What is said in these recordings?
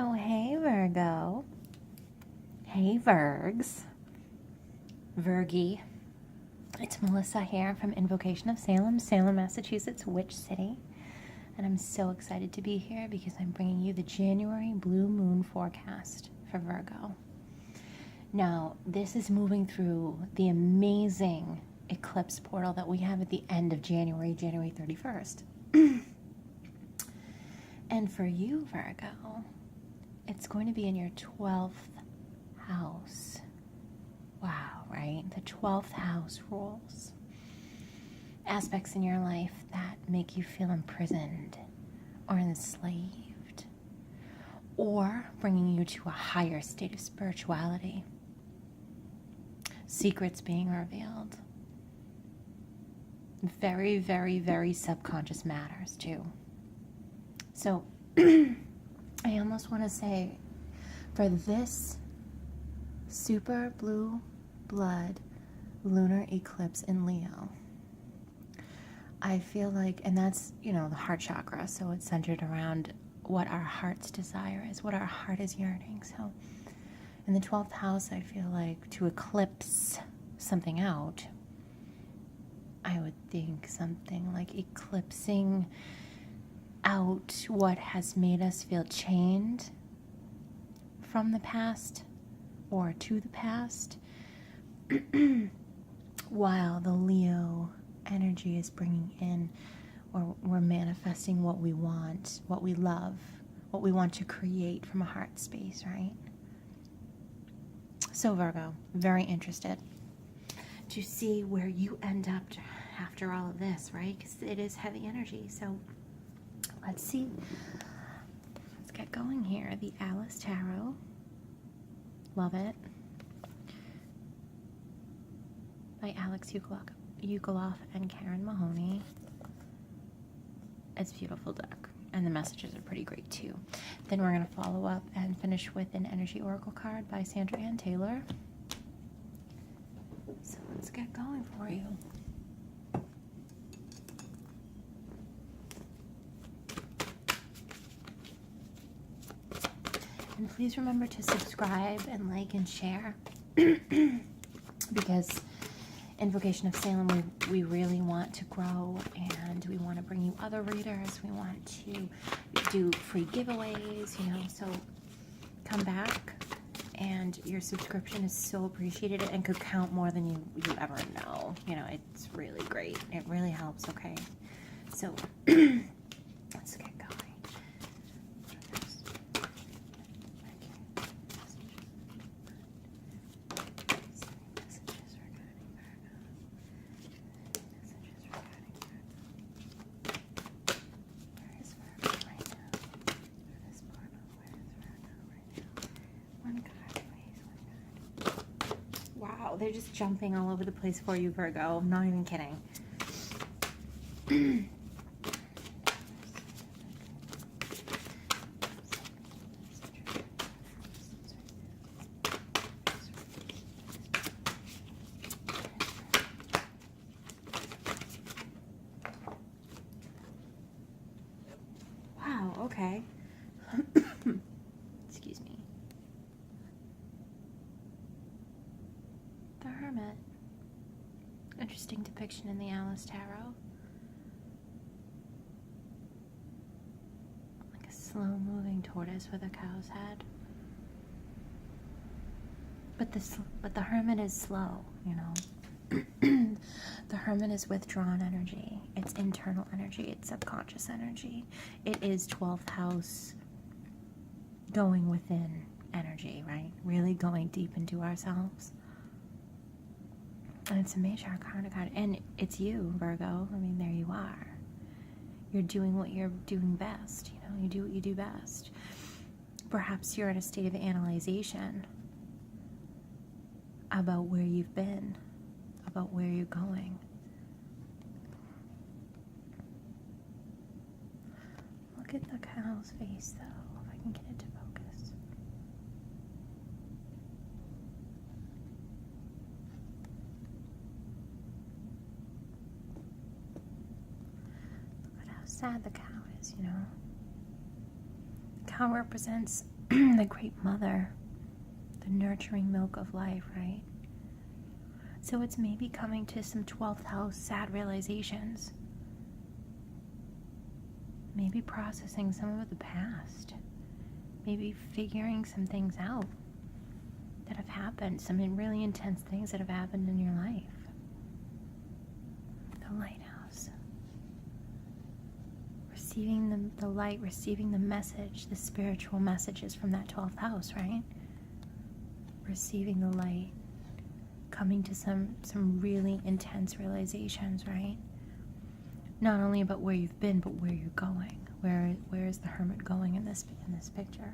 Oh, hey, Virgo. Hey, Virgs. Virgie. It's Melissa here from Invocation of Salem, Salem, Massachusetts, Witch City. And I'm so excited to be here because I'm bringing you the January blue moon forecast for Virgo. Now, this is moving through the amazing eclipse portal that we have at the end of January, January 31st. And for you, Virgo, it's going to be in your 12th house. Wow, right? The 12th house rules aspects in your life that make you feel imprisoned or enslaved, or bringing you to a higher state of spirituality. Secrets being revealed. Very, very, very subconscious matters too. So I almost want to say, for this super blue blood lunar eclipse in Leo, I feel like, and that's, the heart chakra, so it's centered around what our heart's desire is, what our heart is yearning. So in the 12th house, I feel like to eclipse something out, I would think something like eclipsing out what has made us feel chained from the past or to the past, while the Leo energy is bringing in, or we're manifesting what we want, what we love, what we want to create from a heart space, right? So Virgo, very interested to see where you end up after all of this, right? Because it is heavy energy. So let's see. Let's get going here. The Alice Tarot. Love it. By Alex Ukoloff and Karen Mahoney. It's a beautiful deck. And the messages are pretty great too. Then we're going to follow up and finish with an Energy Oracle card by Sandra Ann Taylor. So let's get going for you. And please remember to subscribe and like and share because Invocation of Salem, we really want to grow, and we want to bring you other readers. We want to do free giveaways, so come back, and your subscription is so appreciated and could count more than you ever know. It's really great. It really helps, okay? So let's get going. Wow, they're just jumping all over the place for you, Virgo. I'm not even kidding. Wow, okay. Excuse me. The Hermit. Interesting depiction in the Alice Tarot. Like a slow-moving tortoise with a cow's head. But the Hermit is slow, The Hermit is withdrawn energy. It's internal energy. It's subconscious energy. It is 12th house going within energy, right? Really going deep into ourselves. And it's a major arcana card. And it's you, Virgo. There you are. You're doing what you're doing best. You do what you do best. Perhaps you're in a state of analyzation about where you've been, about where you're going. Look at the cow's face, though, if I can get it to focus. Look at how sad the cow is, The cow represents the great mother, the nurturing milk of life, right? So it's maybe coming to some 12th house sad realizations. Maybe processing some of the past. Maybe figuring some things out that have happened. Some really intense things that have happened in your life. The lighthouse. Receiving the light, receiving the message, the spiritual messages from that 12th house, right? Receiving the light. Coming to some really intense realizations, right? Not only about where you've been, but where you're going. Where is the Hermit going in this picture?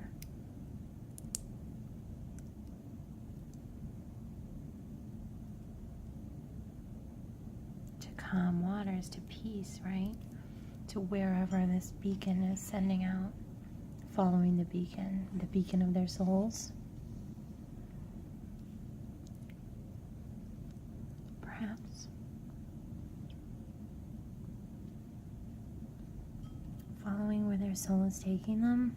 To calm waters, to peace, right? To wherever this beacon is sending out, following the beacon of their souls. Perhaps. Following where their soul is taking them.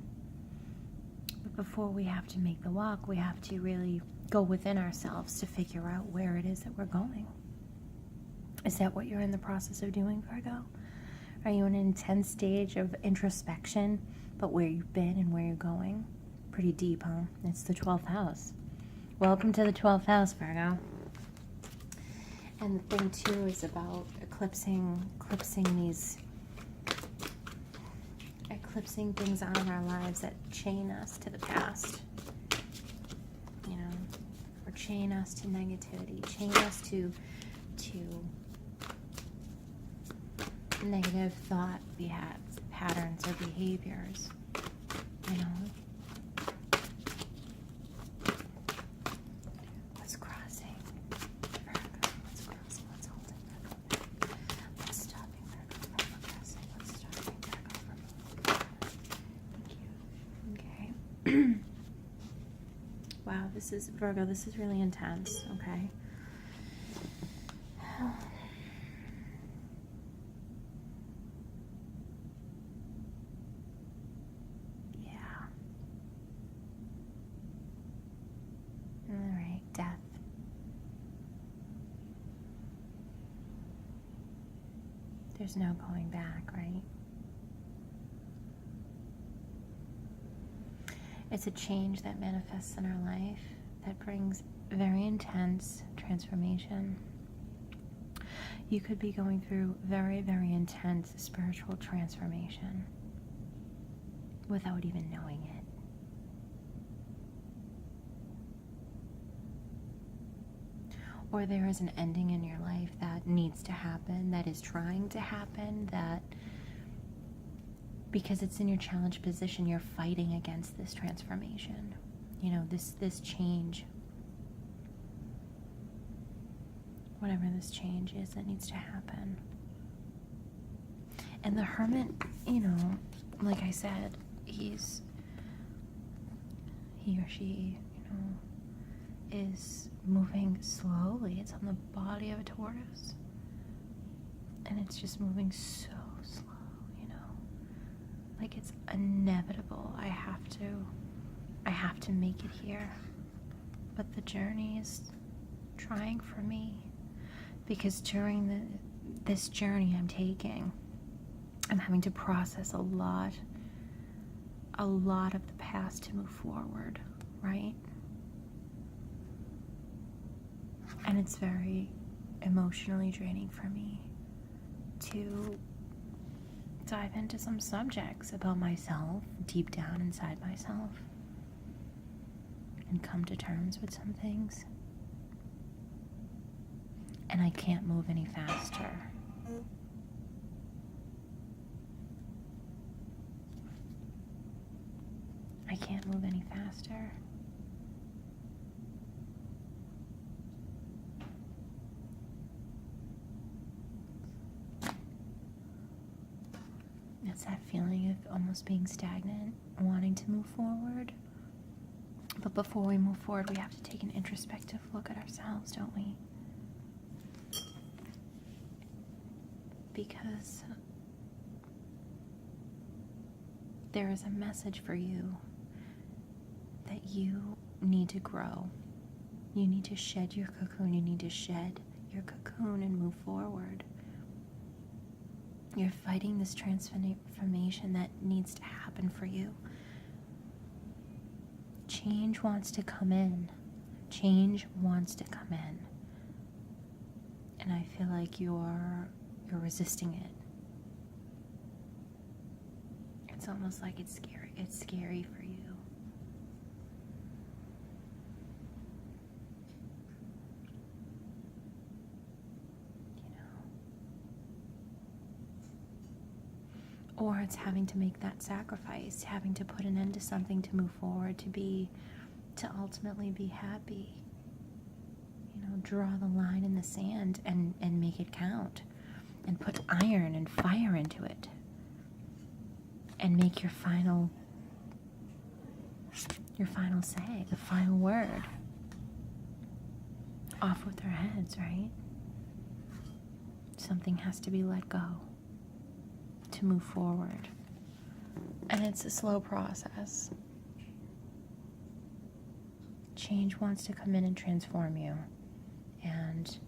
But before we have to make the walk, we have to really go within ourselves to figure out where it is that we're going. Is that what you're in the process of doing, Virgo? Are you in an intense stage of introspection, but where you've been and where you're going? Pretty deep, huh? It's the 12th house. Welcome to the 12th house, Virgo. And the thing too is about eclipsing things out of our lives that chain us to the past, you know, or chain us to negativity, chain us to negative thought patterns or behaviors, you know. What's crossing? Virgo, what's crossing? What's holding Virgo? What's stopping Virgo from progressing? What's stopping Virgo from moving? Thank you. Okay. Wow, this is Virgo, this is really intense, okay? Death. There's no going back, right? It's a change that manifests in our life that brings very intense transformation. You could be going through very, very intense spiritual transformation without even knowing it. Or there is an ending in your life that needs to happen, that is trying to happen, that because it's in your challenged position, you're fighting against this transformation. You know, this change. Whatever this change is that needs to happen. And the Hermit, you know, like I said, he or she, you know, is moving slowly. It's on the body of a tortoise. And it's just moving so slow, you know. Like it's inevitable. I have to make it here. But the journey is trying for me. Because during this journey I'm taking, I'm having to process a lot of the past to move forward, right? And it's very emotionally draining for me to dive into some subjects about myself, deep down inside myself, and come to terms with some things. And I can't move any faster. I can't move any faster. It's that feeling of almost being stagnant, wanting to move forward. But before we move forward, we have to take an introspective look at ourselves, don't we? Because there is a message for you you need to grow. You need to shed your cocoon. You need to shed your cocoon and move forward. You're fighting this transformation that needs to happen for you. Change wants to come in. Change wants to come in. And I feel like you're resisting it. It's almost like it's scary. It's scary for you. Or it's having to make that sacrifice, having to put an end to something to move forward, to ultimately be happy. Draw the line in the sand and make it count. And put iron and fire into it. And make your final say, the final word. Off with their heads, right? Something has to be let go to move forward. And it's a slow process. Change wants to come in and transform you. And,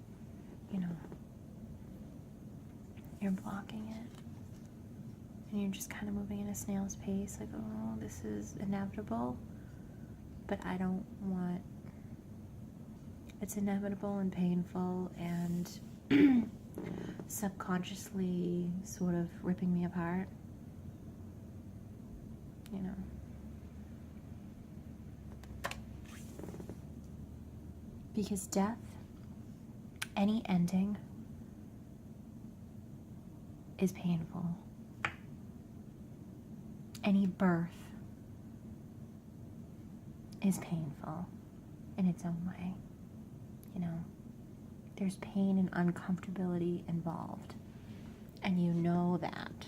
you're blocking it. And you're just kind of moving at a snail's pace, like, oh, this is inevitable. But I don't want... It's inevitable and painful and subconsciously sort of ripping me apart. Because death, any ending, is painful. Any birth is painful in its own way. There's pain and uncomfortability involved. And you know that.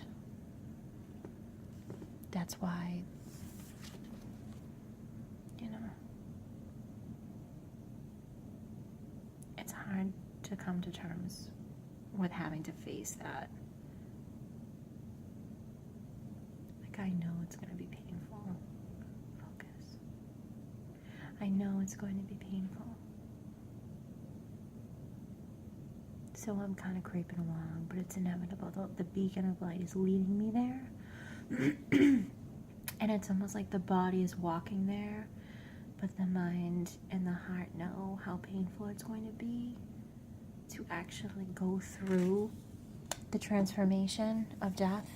That's why, it's hard to come to terms with having to face that. Like, I know it's going to be painful. Focus. I know it's going to be painful. So I'm kind of creeping along, but it's inevitable. The beacon of light is leading me there. And it's almost like the body is walking there, but the mind and the heart know how painful it's going to be to actually go through the transformation of death.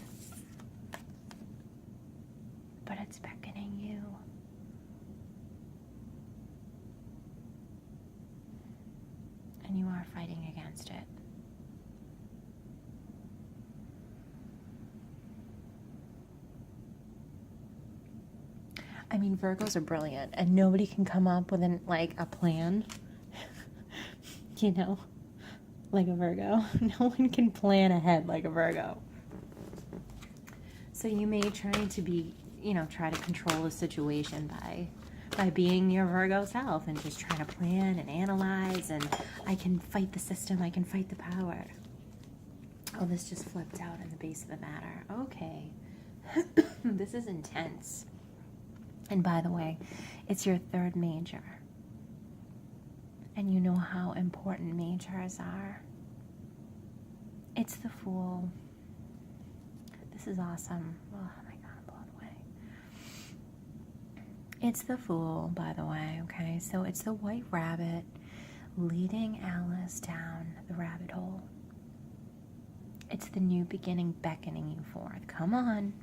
But it's beckoning you. And you are fighting against it. I mean, Virgos are brilliant, and nobody can come up with a plan, like a Virgo. No one can plan ahead like a Virgo. So you may try to control the situation by being your Virgo self and just trying to plan and analyze, and I can fight the system, I can fight the power. Oh, this just flipped out in the base of the matter. Okay. This is intense. And by the way, it's your third major. And you know how important majors are. It's the Fool. This is awesome. Oh my God, I'm blown away. It's the Fool, by the way, okay? So it's the white rabbit leading Alice down the rabbit hole. It's the new beginning beckoning you forth. Come on.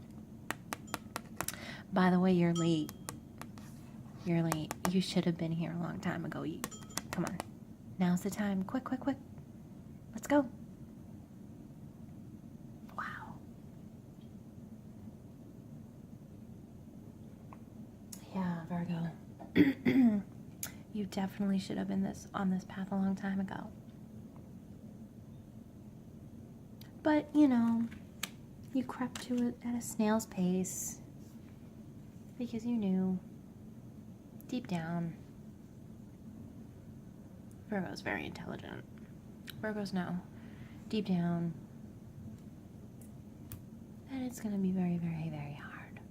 By the way, you're late. You're late. You should have been here a long time ago. Come on. Now's the time. Quick, quick, quick. Let's go. Wow. Yeah, Virgo. You definitely should have been on this path a long time ago. But, you crept to it at a snail's pace. Because you knew, deep down, Virgo's very intelligent. Virgos know, deep down, that it's going to be very, very, very hard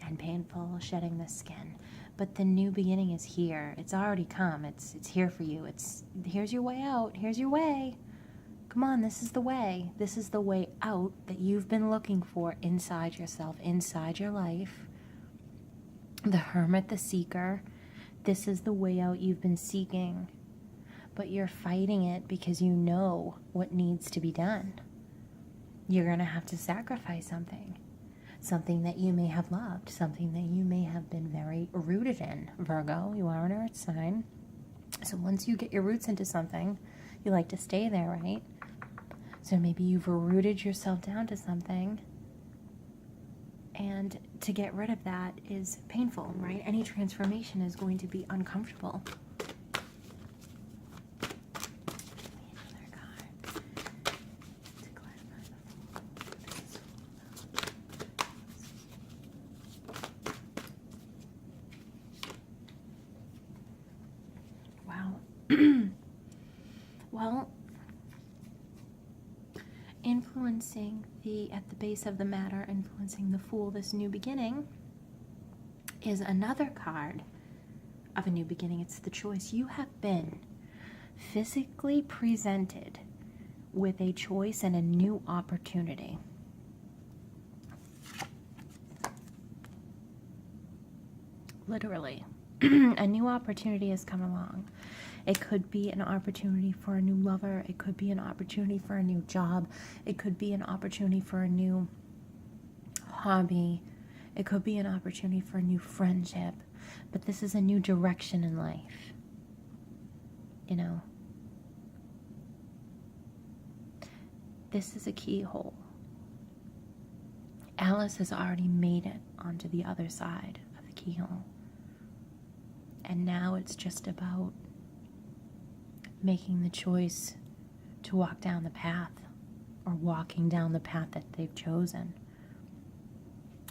and painful shedding this skin. But the new beginning is here. It's already come. It's here for you. Here's your way out. Here's your way. Come on, this is the way. This is the way out that you've been looking for inside yourself, inside your life. The hermit, the seeker. This is the way out you've been seeking. But you're fighting it because you know what needs to be done. You're going to have to sacrifice something. Something that you may have loved. Something that you may have been very rooted in. Virgo, you are an earth sign. So once you get your roots into something, you like to stay there, right? So maybe you've rooted yourself down to something. And to get rid of that is painful, right? Any transformation is going to be uncomfortable. Wow. Well, influencing at the base of the matter, influencing the Fool, this new beginning, is another card of a new beginning. It's the choice. You have been physically presented with a choice and a new opportunity. Literally. A new opportunity has come along. It could be an opportunity for a new lover. It could be an opportunity for a new job. It could be an opportunity for a new hobby. It could be an opportunity for a new friendship. But this is a new direction in life. You know? This is a keyhole. Alice has already made it onto the other side of the keyhole. And now it's just about making the choice to walk down the path, or walking down the path that they've chosen.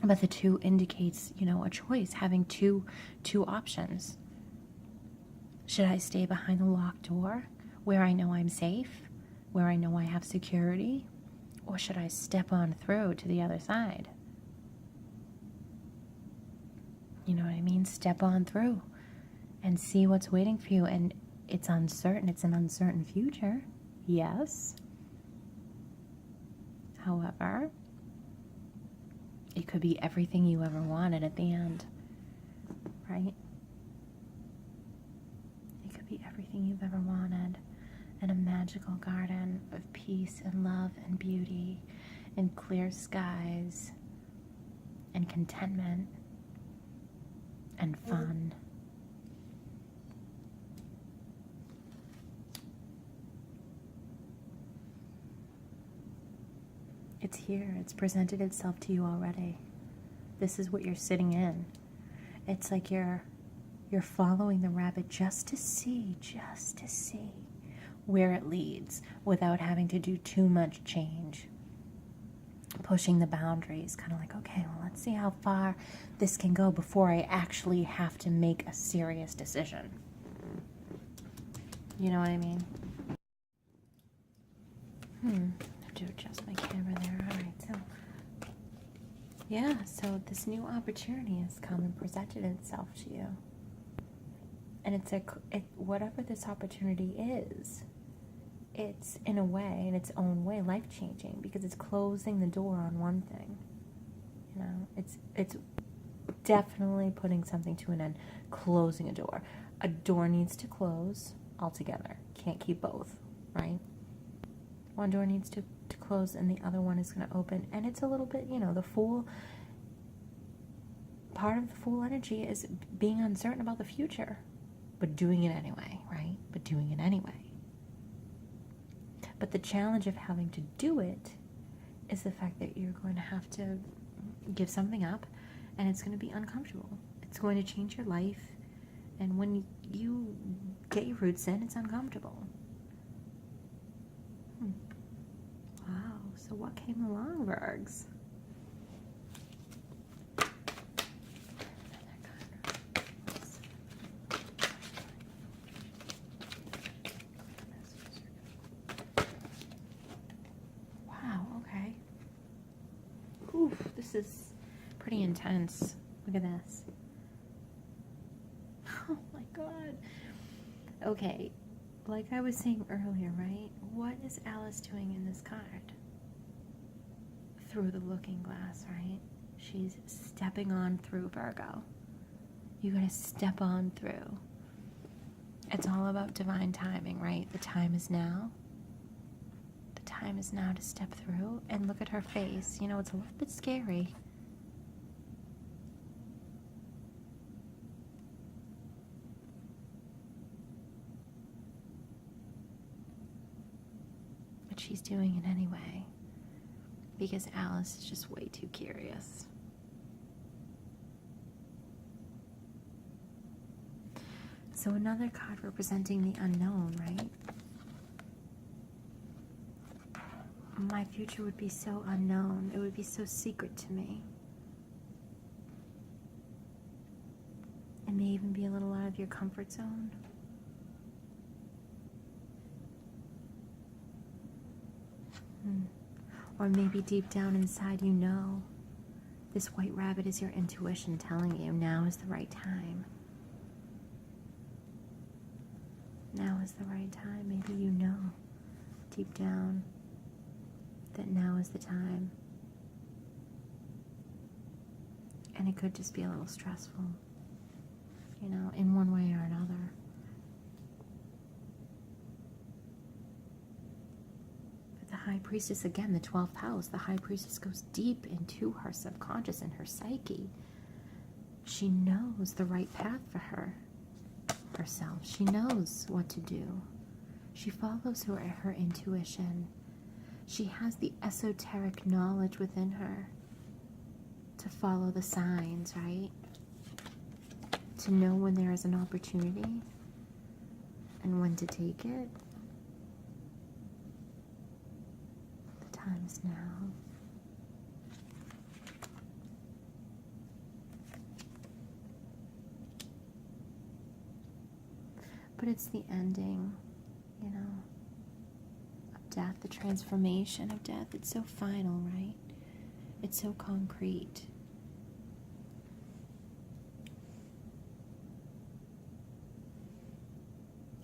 But the 2 indicates, you know, a choice, having two options. Should I stay behind the locked door where I know I'm safe, where I know I have security, or should I step on through to the other side? You know what I mean? Step on through and see what's waiting for you. And it's uncertain. It's an uncertain future. Yes. However, it could be everything you ever wanted at the end. Right? It could be everything you've ever wanted. And a magical garden of peace and love and beauty and clear skies and contentment and fun. It's here. It's presented itself to you already. This is what you're sitting in. It's like you're following the rabbit just to see where it leads without having to do too much change. Pushing the boundaries, kind of like, okay, well, let's see how far this can go before I actually have to make a serious decision. You know what I mean? I have to adjust my camera there. All right, so yeah, so this new opportunity has come and presented itself to you. And it's whatever this opportunity is, it's in a way, in its own way, life-changing, because it's closing the door on one thing. You know, it's definitely putting something to an end, closing a door. A door needs to close altogether. Can't keep both, right? One door needs to close and the other one is going to open. And it's a little bit, you know, the Fool, part of the Fool energy is being uncertain about the future, but doing it anyway, right? But doing it anyway. But the challenge of having to do it is the fact that you're going to have to give something up, and it's going to be uncomfortable. It's going to change your life, and when you get your roots in, it's uncomfortable. Wow, so what came along, Virgs? This is pretty intense. Look at this. God. Okay, like I was saying earlier, right? What is Alice doing in this card? Through the looking glass, right? She's stepping on through, Virgo. You gotta step on through. It's all about divine timing, right? The time is now. The time is now to step through. And look at her face. You know, it's a little bit scary. But she's doing it anyway. Because Alice is just way too curious. So another card representing the unknown, right? My future would be so unknown. It would be so secret to me. It may even be a little out of your comfort zone. Or maybe deep down inside you know this white rabbit is your intuition telling you now is the right time. Now is the right time. Maybe you know deep down that now is the time. And it could just be a little stressful, you know, in one way or another. But the High Priestess, again, the 12th house, the High Priestess goes deep into her subconscious and her psyche. She knows the right path for herself. She knows what to do. She follows her intuition. She has the esoteric knowledge within her to follow the signs, right? To know when there is an opportunity and when to take it. The time is now. But it's the ending, you know, of death, the transformation of death. It's so final, right? It's so concrete.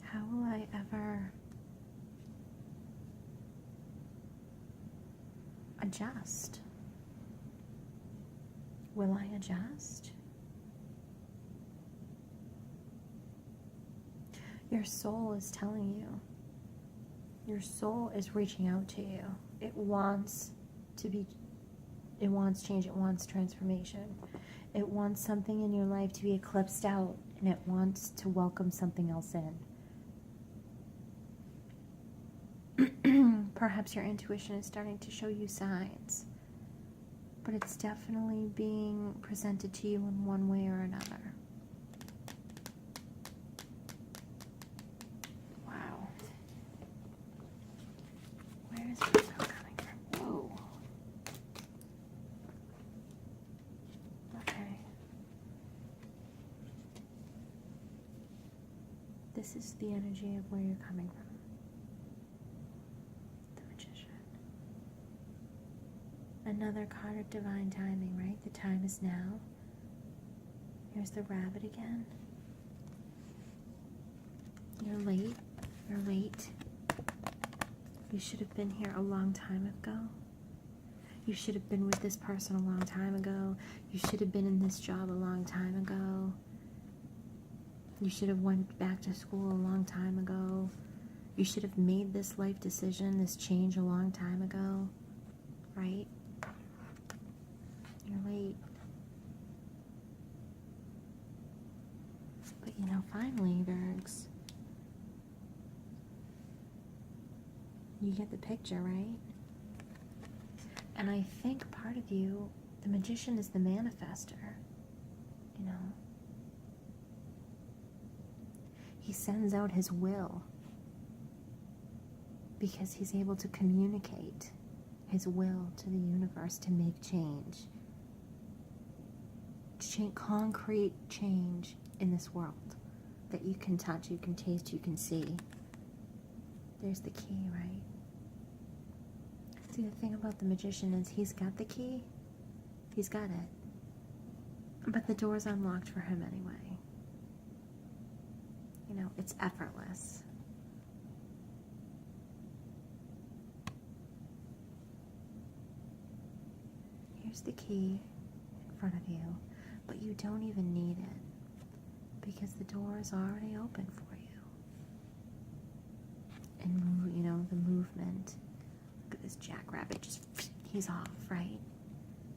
How will I ever adjust? Will I adjust? Your soul is telling you. Your soul is reaching out to you. It wants change. It wants transformation. It wants something in your life to be eclipsed out, and it wants to welcome something else in. Perhaps your intuition is starting to show you signs, but it's definitely being presented to you in one way or another. Wow. Where is Virgo coming from? Whoa. Okay. This is the energy of where you're coming from. Another card of divine timing, right? The time is now. Here's the rabbit again. You're late. You're late. You should have been here a long time ago. You should have been with this person a long time ago. You should have been in this job a long time ago. You should have went back to school a long time ago. You should have made this life decision, this change a long time ago, right? You're late. But you know, finally, Virgs, you get the picture, right? And I think part of you, the magician is the manifester, you know. He sends out his will because he's able to communicate his will to the universe to make change. Concrete change in this world that you can touch, you can taste, you can see. There's the key, right? See, the thing about the magician is he's got the key. He's got it. But the door's unlocked for him anyway. You know, it's effortless. Here's the key in front of you, but you don't even need it because the door is already open for you. And you know, the movement. Look at this jackrabbit, just he's off, right?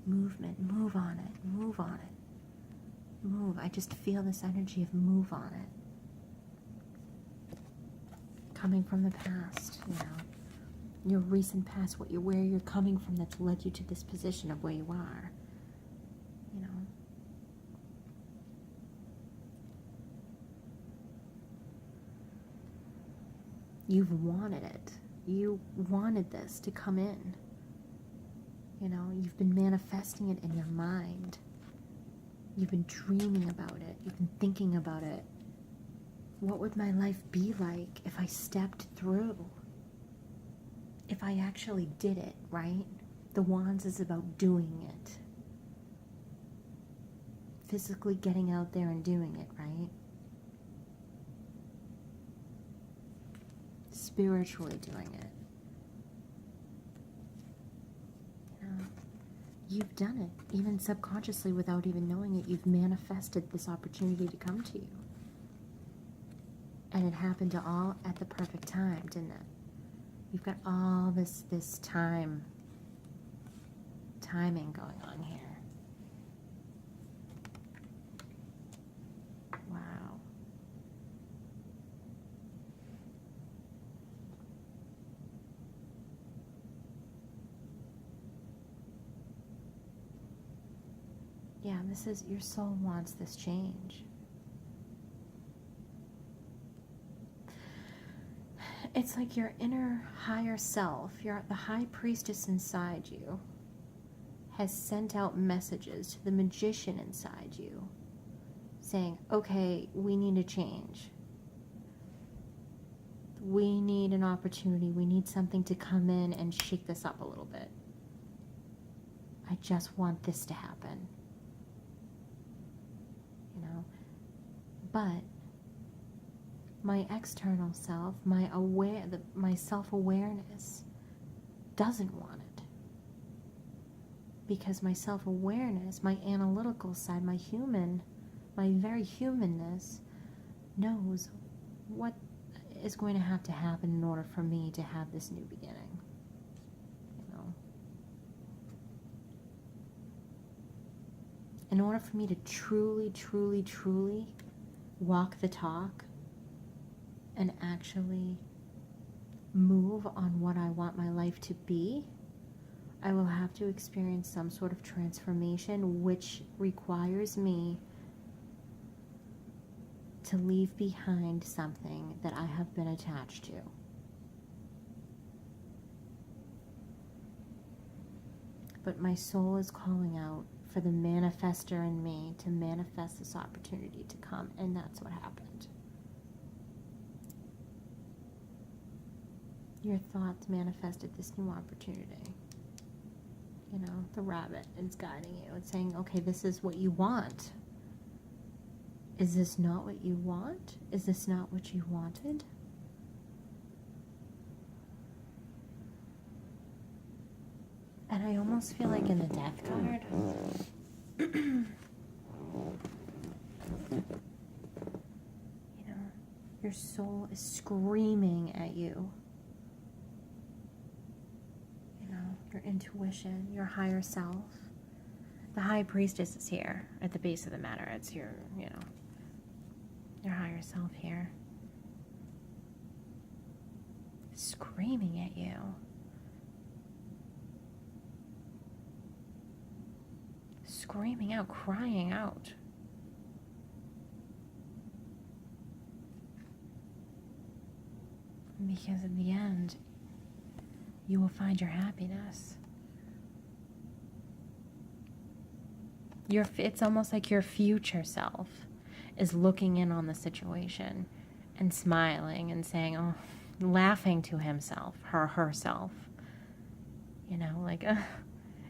Movement, move on it, move on it. Move. I just feel this energy of move on it. Coming from the past, you know. Your recent past, where you're coming from that's led you to this position of where you are. You know. You've wanted it. You wanted this to come in. You know, you've been manifesting it in your mind. You've been dreaming about it. You've been thinking about it. What would my life be like if I stepped through? If I actually did it, right? The Wands is about doing it. Physically getting out there and doing it, right? Spiritually doing it. You know, you've done it, even subconsciously without even knowing it. You've manifested this opportunity to come to you. And it happened to all at the perfect time, didn't it? You've got all this timing going on here. Wow. Yeah, this is, your soul wants this change. It's like your inner higher self, the high priestess inside you, has sent out messages to the magician inside you, saying, okay, we need a change. We need an opportunity. We need something to come in and shake this up a little bit. I just want this to happen. You know? But my external self, my self-awareness doesn't want it. Because my self-awareness, my analytical side, my very humanness knows what is going to have to happen in order for me to have this new beginning. You know? In order for me to truly, truly, truly walk the talk and actually move on what I want my life to be, I will have to experience some sort of transformation, which requires me to leave behind something that I have been attached to. But my soul is calling out for the manifester in me to manifest this opportunity to come, and that's what happened. Your thoughts manifested this new opportunity. You know, the rabbit is guiding you. It's saying, okay, this is what you want. Is this not what you want? Is this not what you wanted? And I almost feel like in the death card, you know, your soul is screaming at you. Your intuition, your higher self. The high priestess is here at the base of the matter. It's your, you know, your higher self here. Screaming at you. Screaming out, crying out. Because in the end, you will find your happiness. It's almost like your future self is looking in on the situation and smiling and saying, oh, laughing to himself, herself. You know, like,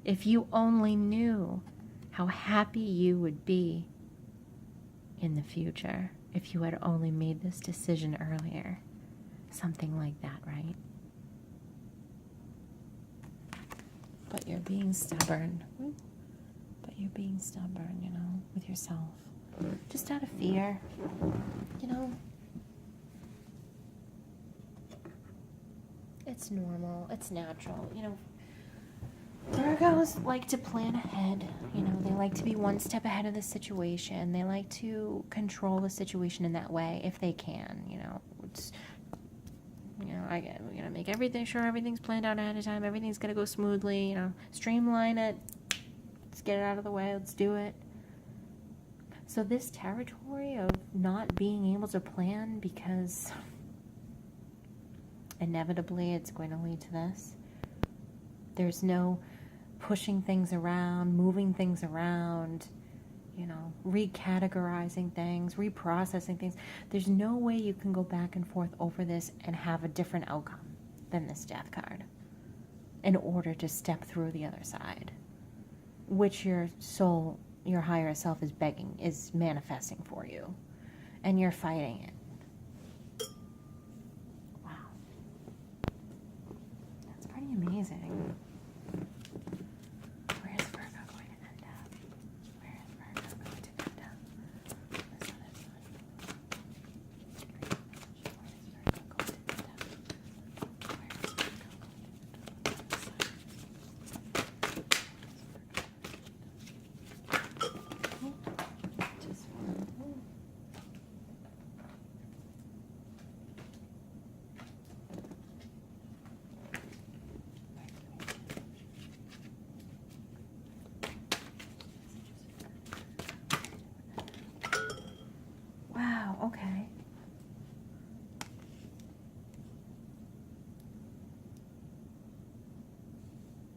if you only knew how happy you would be in the future, if you had only made this decision earlier. Something like that, right? But you're being stubborn. But you're being stubborn, you know, with yourself. Just out of fear, you know. It's normal. It's natural, you know. Virgos like to plan ahead, you know. They like to be one step ahead of the situation. They like to control the situation in that way if they can, you know. It's, you know, we're gonna make sure everything's planned out ahead of time. Everything's gonna go smoothly, you know. Streamline it. Let's get it out of the way. Let's do it. So this territory of not being able to plan because inevitably it's going to lead to this. There's no pushing things around, moving things around, you know, recategorizing things, reprocessing things. There's no way you can go back and forth over this and have a different outcome than this Death card in order to step through the other side, which your soul, your higher self is manifesting for you, and you're fighting it. Wow. That's pretty amazing. Where is Virgo going to end up? Where is Virgo going to end up? This other side. Where is Virgo going to end up? Where is Virgo going to end up? Wow, okay.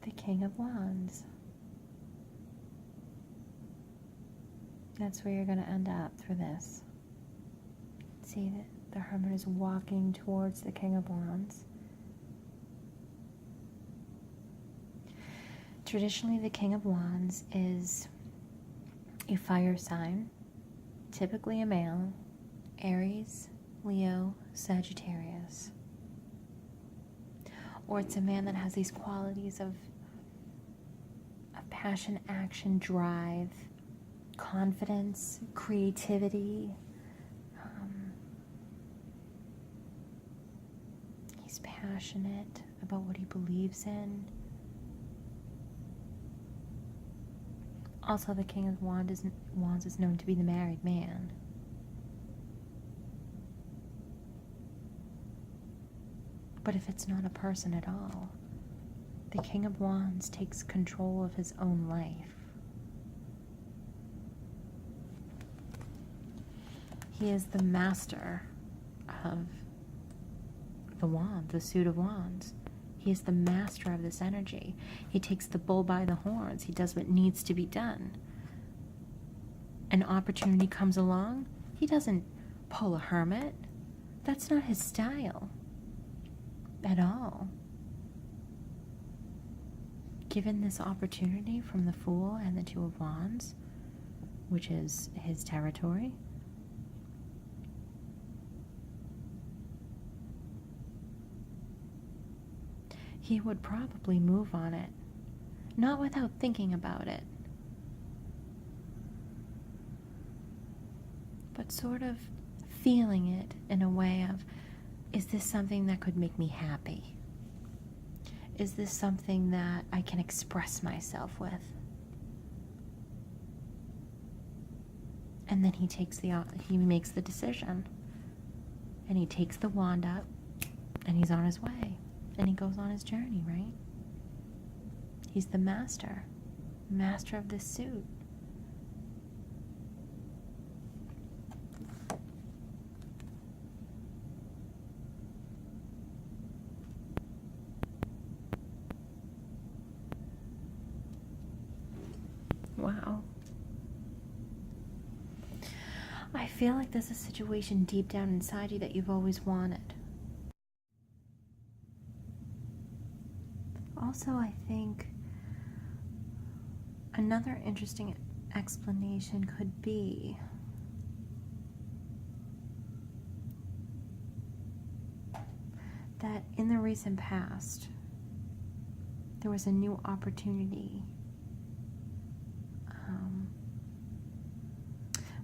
The King of Wands. That's where you're going to end up for this. See that the Hermit is walking towards the King of Wands. Traditionally, the King of Wands is a fire sign, typically a male, Aries, Leo, Sagittarius. Or it's a man that has these qualities of passion, action, drive, confidence, creativity. He's passionate about what he believes in. Also, the King of Wands is known to be the married man. But if it's not a person at all, the King of Wands takes control of his own life. He is the master of the wand, the suit of wands. He is the master of this energy. He takes the bull by the horns. He does what needs to be done. An opportunity comes along, he doesn't pull a hermit. That's not his style at all. Given this opportunity from the Fool and the Two of Wands, which is his territory, he would probably move on it, not without thinking about it, but sort of feeling it in a way of, is this something that could make me happy? Is this something that I can express myself with? And then he makes the decision, and he takes the wand up, and he's on his way, and he goes on his journey, right? He's the master of this suit. Wow. I feel like there's a situation deep down inside you that you've always wanted. Also, I think another interesting explanation could be in the recent past, there was a new opportunity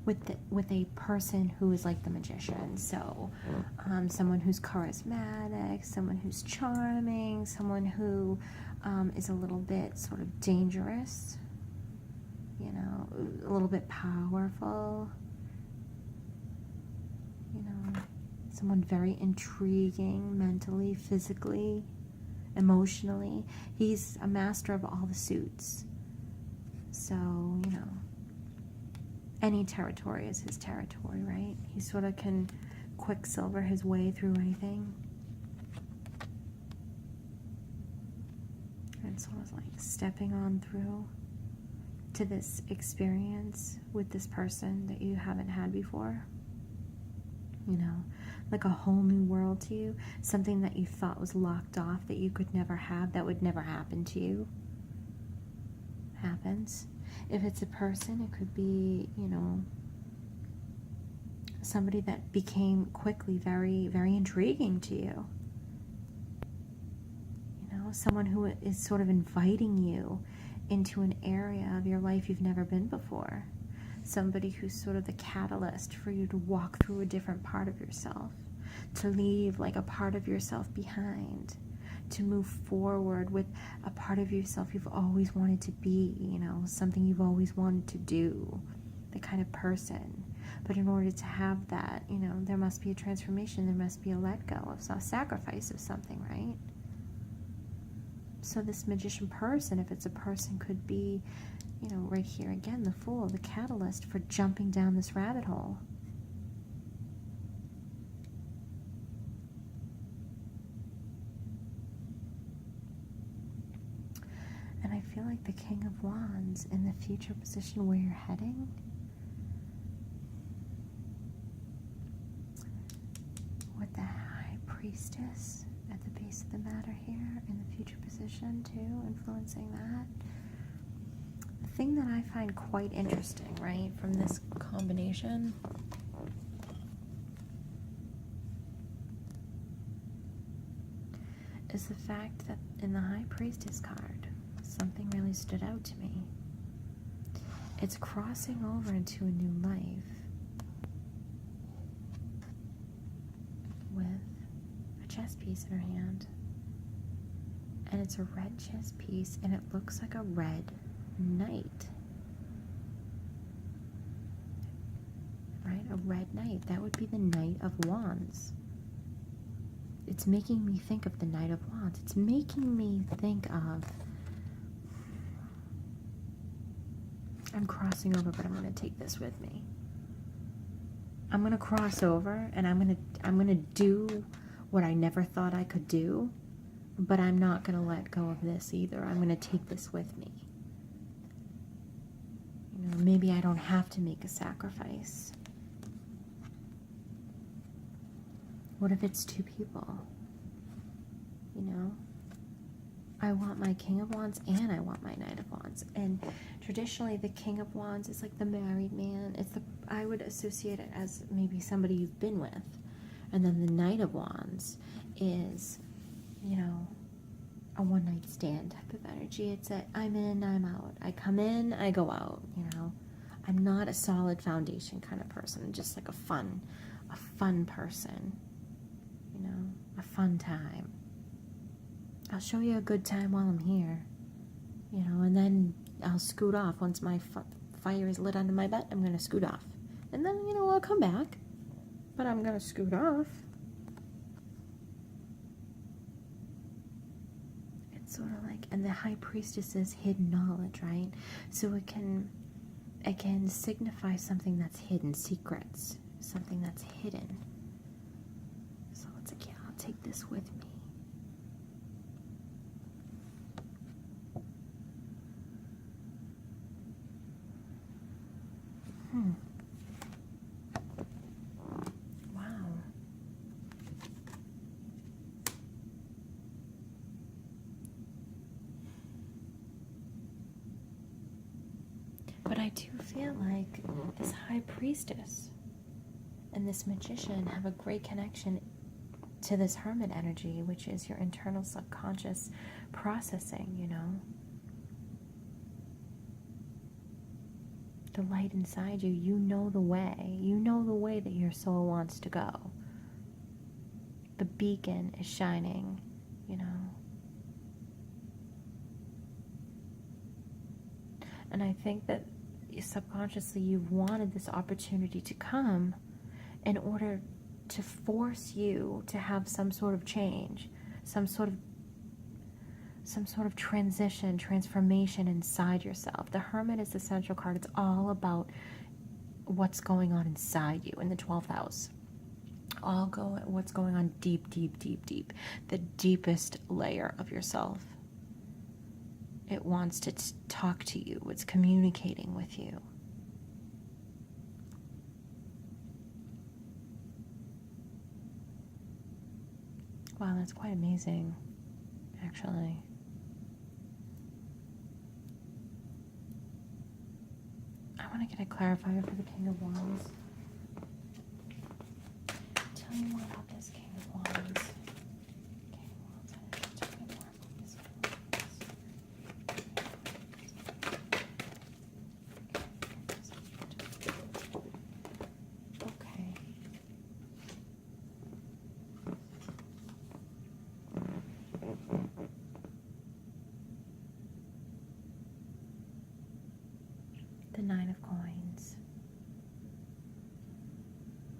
with a person who is like the magician. So someone who's charismatic, someone who's charming, someone who is a little bit sort of dangerous, you know, a little bit powerful, you know, someone very intriguing mentally, physically, emotionally. He's a master of all the suits. So, you know, any territory is his territory, right? He sort of can quicksilver his way through anything. And sort of like stepping on through to this experience with this person that you haven't had before. You know, like a whole new world to you. Something that you thought was locked off that you could never have, that would never happen to you. Happens. If it's a person, it could be, you know, somebody that became quickly very, very intriguing to you. You know, someone who is sort of inviting you into an area of your life you've never been before. Somebody who's sort of the catalyst for you to walk through a different part of yourself, to leave like a part of yourself behind, to move forward with a part of yourself you've always wanted to be, you know, something you've always wanted to do, the kind of person. But in order to have that, you know, there must be a transformation, there must be a let go of some sacrifice of something, right? So this magician person, if it's a person, could be, you know, right here again, the Fool, the catalyst for jumping down this rabbit hole. And I feel like the King of Wands in the future position where you're heading, with the High Priestess at the base of the matter here in the future position too, influencing that. The thing that I find quite interesting, right, from this combination is the fact that in the High Priestess card, something really stood out to me. It's crossing over into a new life with a chess piece in her hand. And it's a red chess piece, and it looks like a red knight. Right? A red knight. That would be the Knight of Wands. It's making me think of the Knight of Wands. It's making me think of... I'm crossing over, but I'm going to take this with me. I'm going to cross over, and I'm going to do what I never thought I could do, but I'm not going to let go of this either. I'm going to take this with me. You know, maybe I don't have to make a sacrifice. What if it's two people? You know? I want my King of Wands and I want my Knight of Wands. And traditionally the King of Wands is like the married man. It's the, I would associate it as maybe somebody you've been with. And then the Knight of Wands is, you know, a one-night stand type of energy. It's a I'm in, I'm out. I come in, I go out, you know. I'm not a solid foundation kind of person. I'm just like a fun person, you know, a fun time. I'll show you a good time while I'm here, you know, and then I'll scoot off. Once my fire is lit under my butt, I'm going to scoot off. And then, you know, I'll come back, but I'm going to scoot off. It's sort of like, and the High Priestess is hidden knowledge, right? So it can signify something that's hidden, secrets, something that's hidden. So it's like, yeah, I'll take this with me. Wow. But I do feel like this High Priestess and this magician have a great connection to this hermit energy, which is your internal subconscious processing, you know. The light inside you, you know the way. You know the way that your soul wants to go. The beacon is shining, you know. And I think that subconsciously you've wanted this opportunity to come in order to force you to have some sort of change, some sort of transition, transformation inside yourself. The Hermit is the central card. It's all about what's going on inside you in the 12th house. What's going on deep, deep, deep, deep. The deepest layer of yourself. It wants to talk to you. It's communicating with you. Wow, that's quite amazing, actually. I want to get a clarifier for the King of Wands. Tell me more about this King of Wands. King of Wands. Tell me more about this King of Wands. Okay. The Nine of Coins.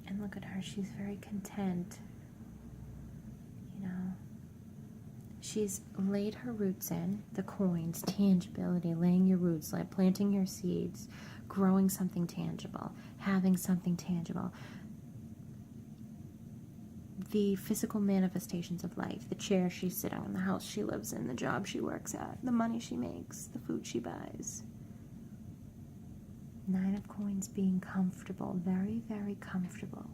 And look at her, she's very content. You know, she's laid her roots in, the coins, tangibility, laying your roots, like planting your seeds, growing something tangible, having something tangible. The physical manifestations of life, the chair she's sitting on, the house she lives in, the job she works at, the money she makes, the food she buys. Nine of Coins being comfortable, very, very comfortable.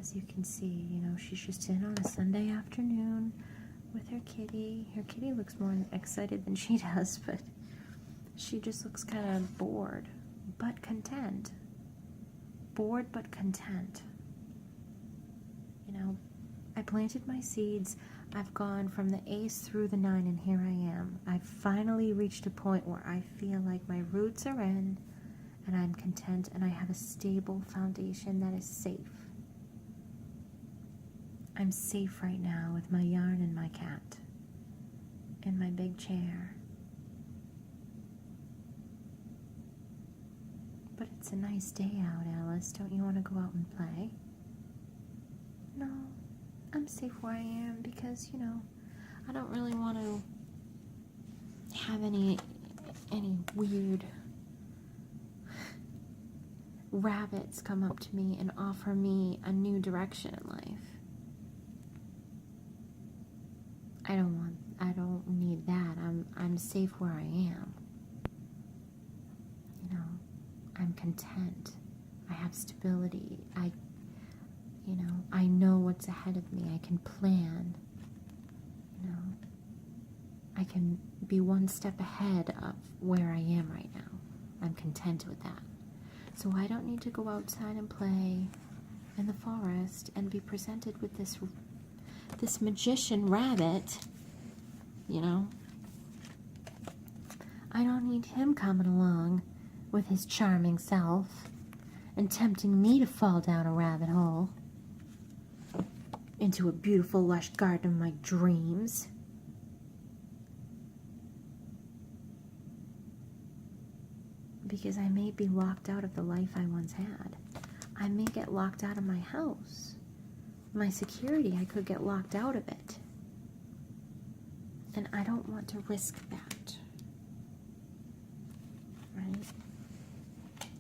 As you can see, you know, she's just in on a Sunday afternoon with her kitty. Her kitty looks more excited than she does, but she just looks kind of bored, but content. Bored, but content. You know, I planted my seeds. I've gone from the Ace through the 9, and here I am. I've finally reached a point where I feel like my roots are in, and I'm content, and I have a stable foundation that is safe. I'm safe right now with my yarn and my cat in my big chair. But it's a nice day out, Alice. Don't you want to go out and play? No. I'm safe where I am because, you know, I don't really want to have any weird rabbits come up to me and offer me a new direction in life. I don't need that. I'm safe where I am. You know, I'm content. I have stability. I know what's ahead of me. I can plan. You know, I can be one step ahead of where I am right now. I'm content with that. So I don't need to go outside and play in the forest and be presented with this magician rabbit, you know. I don't need him coming along with his charming self and tempting me to fall down a rabbit hole into a beautiful, lush garden of my dreams. Because I may be locked out of the life I once had. I may get locked out of my house. My security, I could get locked out of it. And I don't want to risk that. Right?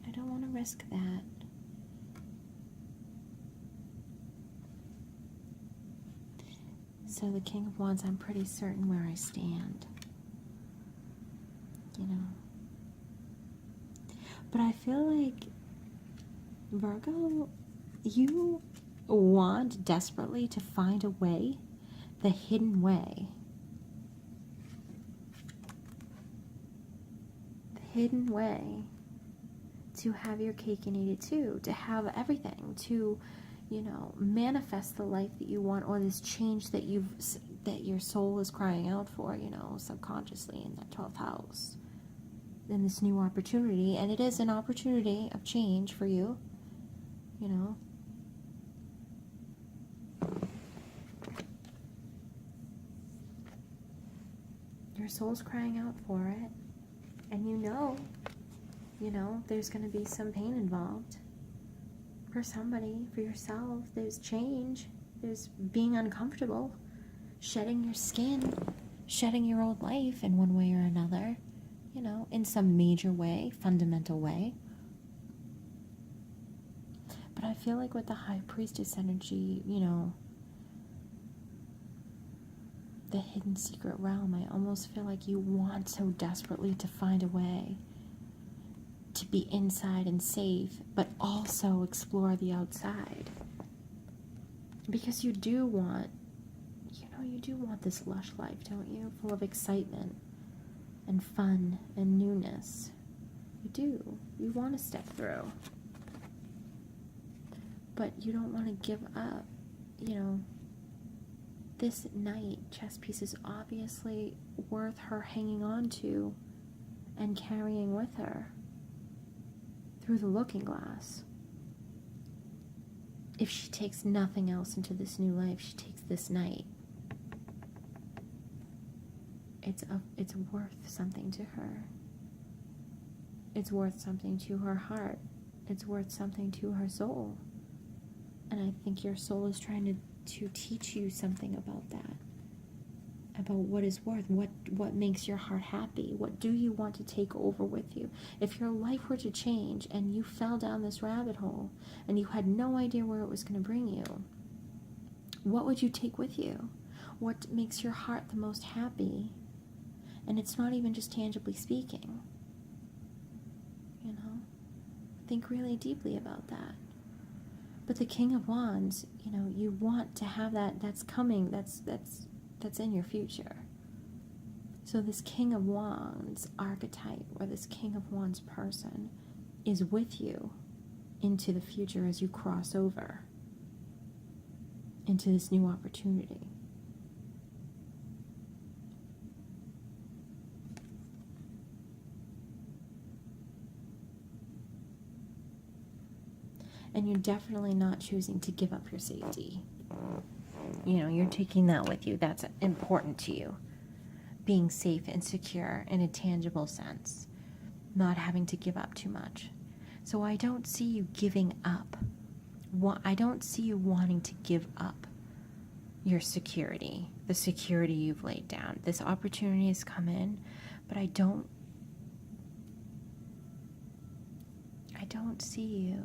I don't want to risk that. So the King of Wands, I'm pretty certain where I stand. You know. But I feel like, Virgo, you want desperately to find a way, the hidden way. The hidden way to have your cake and eat it too, to have everything, to, you know, manifest the life that you want, or this change that that your soul is crying out for, you know, subconsciously in that 12th house. Then this new opportunity, and it is an opportunity of change for you, you know. Your soul's crying out for it, and you know, there's going to be some pain involved. For somebody, for yourself, there's change, there's being uncomfortable, shedding your skin, shedding your old life in one way or another, you know, in some major way, fundamental way. But I feel like with the High Priestess energy, you know, the hidden secret realm, I almost feel like you want so desperately to find a way to be inside and safe, but also explore the outside. Because you do want, you do want this lush life, don't you? Full of excitement and fun and newness. You do. You want to step through. But you don't want to give up. You know, this knight chess piece is obviously worth her hanging on to and carrying with her through the looking glass. If she takes nothing else into this new life, she takes this knight. It's worth something to her. It's worth something to her heart. It's worth something to her soul. And I think your soul is trying to teach you something about that. About what is worth, what makes your heart happy, what do you want to take over with you. If your life were to change and you fell down this rabbit hole and you had no idea where it was going to bring you, what would you take with you? What makes your heart the most happy? And it's not even just tangibly speaking. You know, think really deeply about that. But the King of Wands, you know, you want to have that. That's coming. That's in your future. So this King of Wands archetype, or this King of Wands person, is with you into the future as you cross over into this new opportunity. And you're definitely not choosing to give up your safety. You know, you're taking that with you. That's important to you. Being safe and secure in a tangible sense. Not having to give up too much. So I don't see you giving up. I don't see you wanting to give up your security. The security you've laid down. This opportunity has come in, but I don't see you.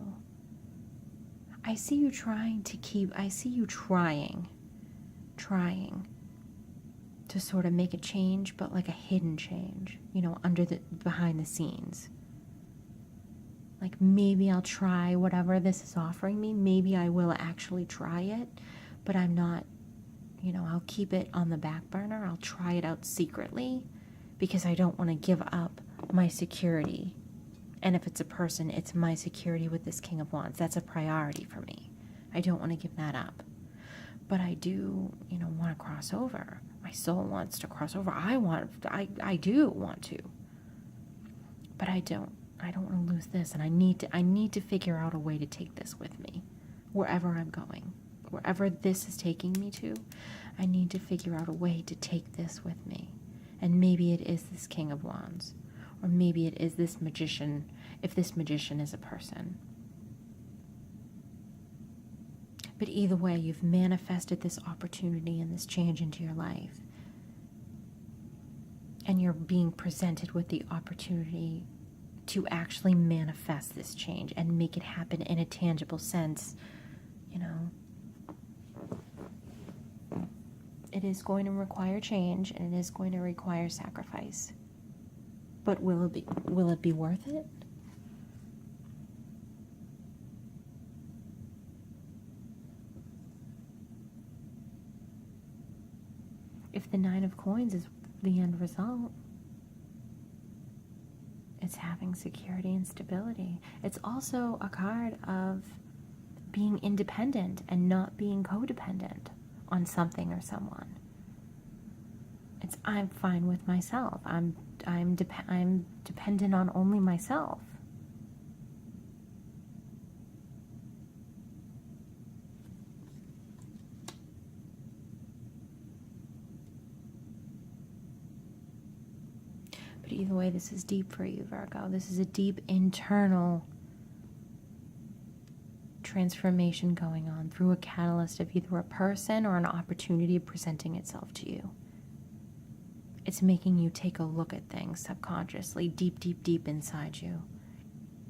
I see you trying to sort of make a change, but like a hidden change, you know, behind the scenes. Like, maybe I'll try whatever this is offering me. Maybe I will actually try it, but I'm not, you know, I'll keep it on the back burner. I'll try it out secretly because I don't want to give up my security. And if it's a person, it's my security with this King of Wands. That's a priority for me. I don't want to give that up. But I do, you know, want to cross over. My soul wants to cross over. I do want to. But I don't want to lose this. And I need to figure out a way to take this with me. Wherever I'm going. Wherever this is taking me to, I need to figure out a way to take this with me. And maybe it is this King of Wands. Or maybe it is this magician, if this magician is a person. But either way, you've manifested this opportunity and this change into your life. And you're being presented with the opportunity to actually manifest this change and make it happen in a tangible sense, you know. It is going to require change, and it is going to require sacrifice. But will it be worth it? If the Nine of Coins is the end result, it's having security and stability. It's also a card of being independent and not being codependent on something or someone. It's I'm fine with myself. I'm dependent on only myself. But either way, this is deep for you, Virgo. This is a deep internal transformation going on through a catalyst of either a person or an opportunity presenting itself to you. It's making you take a look at things subconsciously, deep, deep, deep inside you.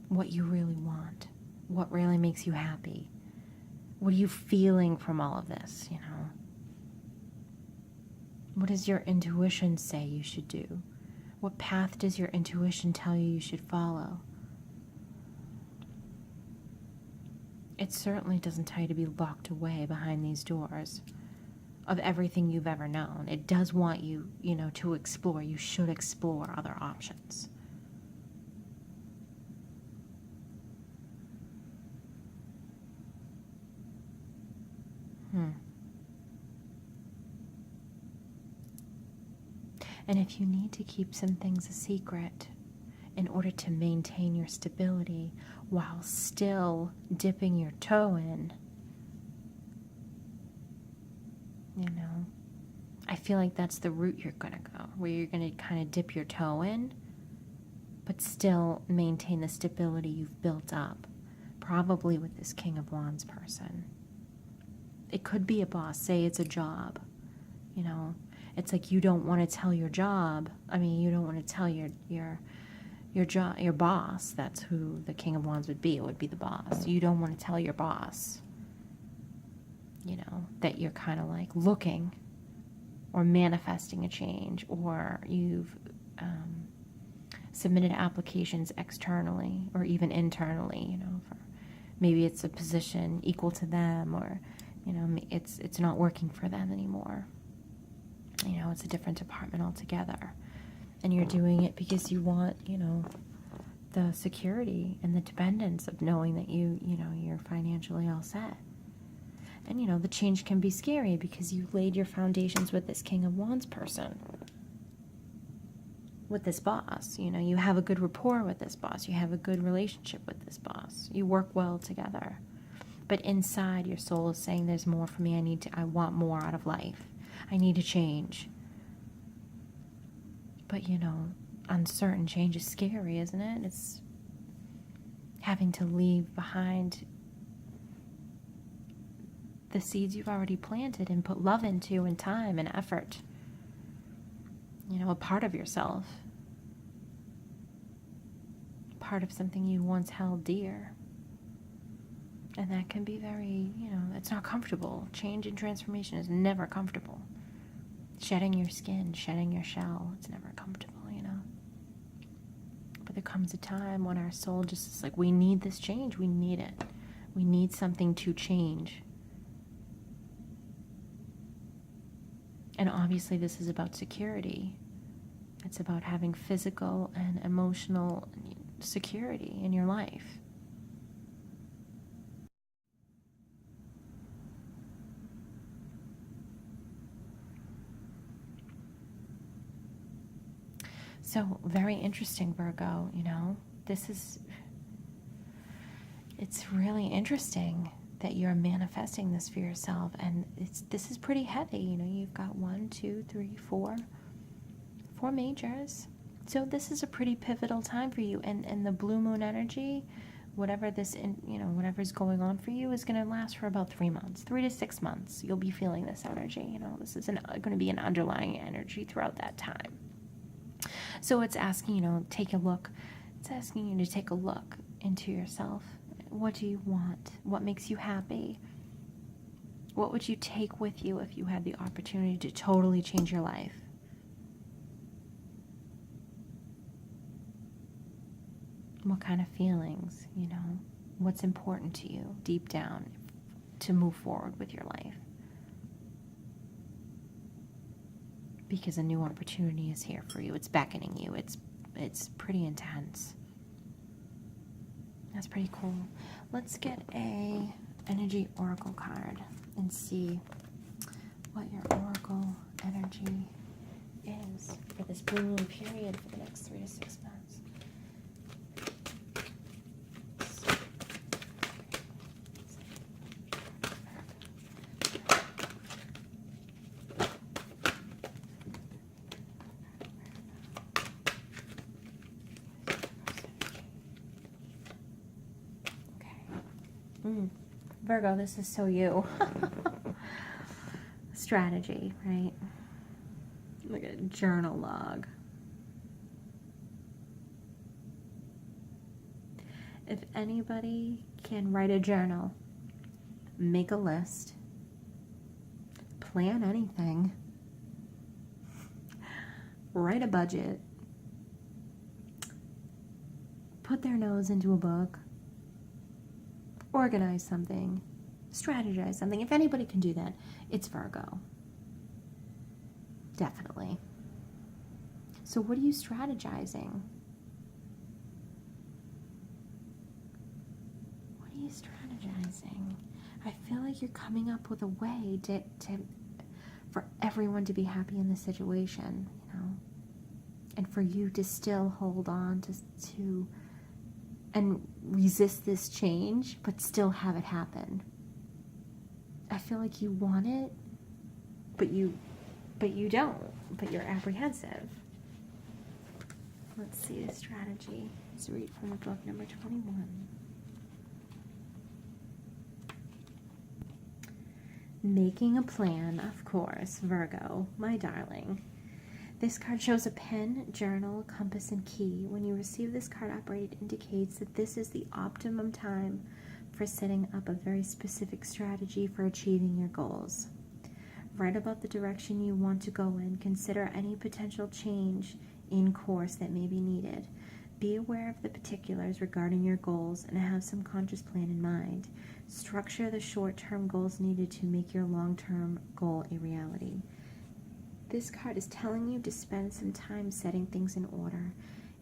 What you really want. What really makes you happy. What are you feeling from all of this, you know? What does your intuition say you should do? What path does your intuition tell you should follow? It certainly doesn't tell you to be locked away behind these doors of everything you've ever known. It does want you, you know, to explore. You should explore other options. And if you need to keep some things a secret in order to maintain your stability while still dipping your toe in, you know, I feel like that's the route you're going to go, where you're going to kind of dip your toe in, but still maintain the stability you've built up, probably with this King of Wands person. It could be a boss. Say it's a job, you know. It's like you don't want to tell your job. I mean, you don't want to tell your job, your boss. That's who the King of Wands would be. It would be the boss. You don't want to tell your boss, you know, that you're kind of like looking or manifesting a change, or you've submitted applications externally or even internally, you know, for maybe it's a position equal to them, or, you know, it's not working for them anymore. You know, it's a different department altogether. And you're doing it because you want, you know, the security and the dependence of knowing that you know, you're financially all set. And, you know, the change can be scary because you laid your foundations with this King of Wands person. With this boss. You know, you have a good rapport with this boss. You have a good relationship with this boss. You work well together. But inside, your soul is saying, there's more for me. I want more out of life. I need to change. But, you know, uncertain change is scary, isn't it? It's having to leave behind the seeds you've already planted and put love into, and time and effort. You know, a part of yourself. Part of something you once held dear. And that can be very, you know, it's not comfortable. Change and transformation is never comfortable. Shedding your skin, shedding your shell, it's never comfortable, you know. But there comes a time when our soul just is like, we need this change, we need it. We need something to change. And obviously this is about security. It's about having physical and emotional security in your life. So, very interesting, Virgo, you know. It's really interesting that you're manifesting this for yourself. And this is pretty heavy, you know. You've got 1, 2, 3, 4 majors. So this is a pretty pivotal time for you. And the blue moon energy, whatever's going on for you, is going to last for about 3 months, 3 to 6 months. You'll be feeling this energy, you know. This is going to be an underlying energy throughout that time. So it's asking, you know, take a look. It's asking you to take a look into yourself. What do you want? What makes you happy? What would you take with you if you had the opportunity to totally change your life? What kind of feelings, you know? What's important to you deep down to move forward with your life? Because a new opportunity is here for you. It's beckoning you. It's pretty intense. That's pretty cool. Let's get a energy oracle card and see what your oracle energy is for this blue moon period for the next 3 to 6 months. Virgo, this is so you. Strategy, right? Look at a journal log. If anybody can write a journal, make a list, plan anything, write a budget, put their nose into a book, organize something, strategize something. If anybody can do that, it's Virgo. Definitely. So what are you strategizing? What are you strategizing? I feel like you're coming up with a way for everyone to be happy in this situation, you know, and for you to still hold on to and resist this change, but still have it happen. I feel like you want it, but you don't, but you're apprehensive. Let's see the strategy. Let's read from the book number 21. Making a plan, of course, Virgo, my darling. This card shows a pen, journal, compass, and key. When you receive this card upright, it indicates that this is the optimum time for setting up a very specific strategy for achieving your goals. Write about the direction you want to go in. Consider any potential change in course that may be needed. Be aware of the particulars regarding your goals and have some conscious plan in mind. Structure the short-term goals needed to make your long-term goal a reality. This card is telling you to spend some time setting things in order.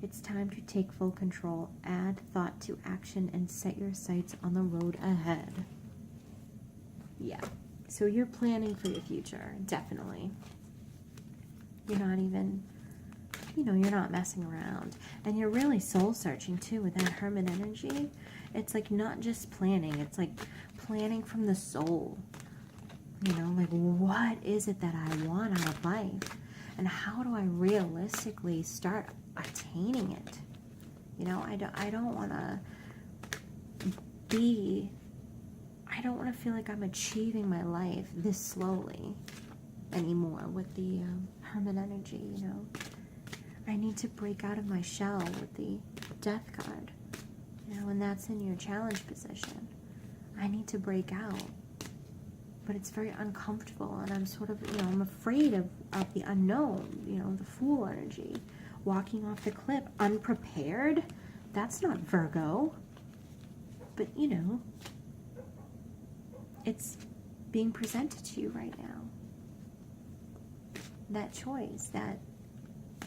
It's time to take full control, add thought to action, and set your sights on the road ahead. Yeah, so you're planning for your future, definitely. You're not even, you're not messing around. And you're really soul-searching, too, with that Hermit energy. It's like not just planning, it's like planning from the soul. Like what is it that I want out of life? And how do I realistically start attaining it? I don't want to feel like I'm achieving my life this slowly anymore with the Hermit energy, I need to break out of my shell with the Death card, and that's in your challenge position. I need to break out. But it's very uncomfortable, and I'm sort of, I'm afraid of the unknown, the Fool energy. Walking off the cliff, unprepared, that's not Virgo. But, it's being presented to you right now. That choice,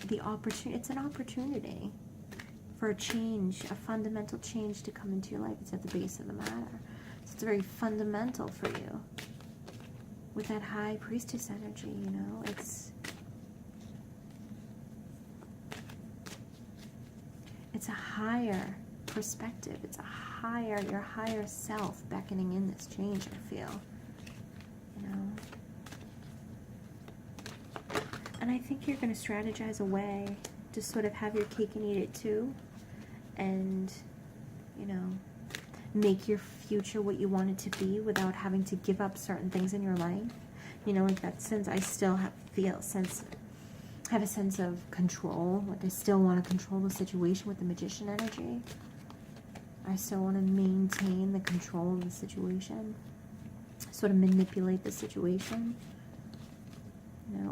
the opportunity, it's an opportunity for a change, a fundamental change to come into your life. It's at the base of the matter. So it's very fundamental for you. With that High Priestess energy, it's a higher perspective. It's your higher self beckoning in this change, I feel. And I think you're going to strategize a way to sort of have your cake and eat it too. And, make your future what you want it to be without having to give up certain things in your life. Like that sense, I still have a sense of control. Like I still want to control the situation with the Magician energy. I still want to maintain the control of the situation. Sort of manipulate the situation.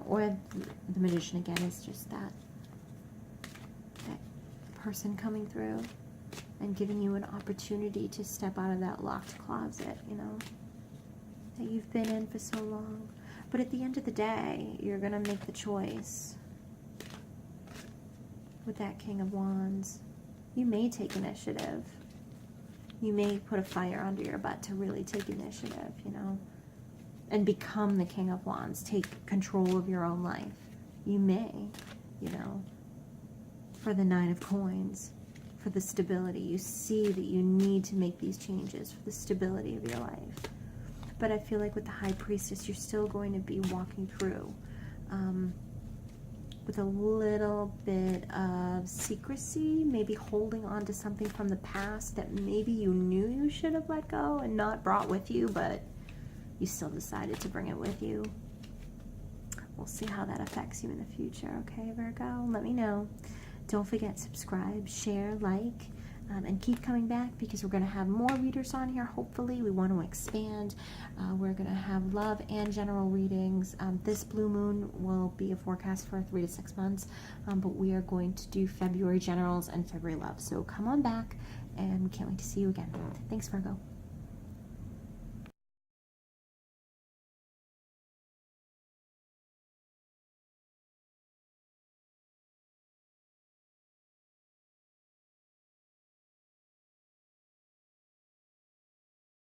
Or the Magician again is just that person coming through and giving you an opportunity to step out of that locked closet, that you've been in for so long. But at the end of the day, you're going to make the choice. With that King of Wands, you may take initiative. You may put a fire under your butt to really take initiative, you know, and become the King of Wands. Take control of your own life. You may, you know, for the Nine of Coins, for the stability. You see that you need to make these changes for the stability of your life. But I feel like with the High Priestess, you're still going to be walking through with a little bit of secrecy, maybe holding on to something from the past that maybe you knew you should have let go and not brought with you, but you still decided to bring it with you. We'll see how that affects you in the future, okay, Virgo? Let me know. Don't forget, subscribe, share, like, and keep coming back because we're going to have more readers on here, hopefully. We want to expand. We're going to have love and general readings. This blue moon will be a forecast for 3 to 6 months, but we are going to do February generals and February love. So come on back, and we can't wait to see you again. Thanks, Virgo.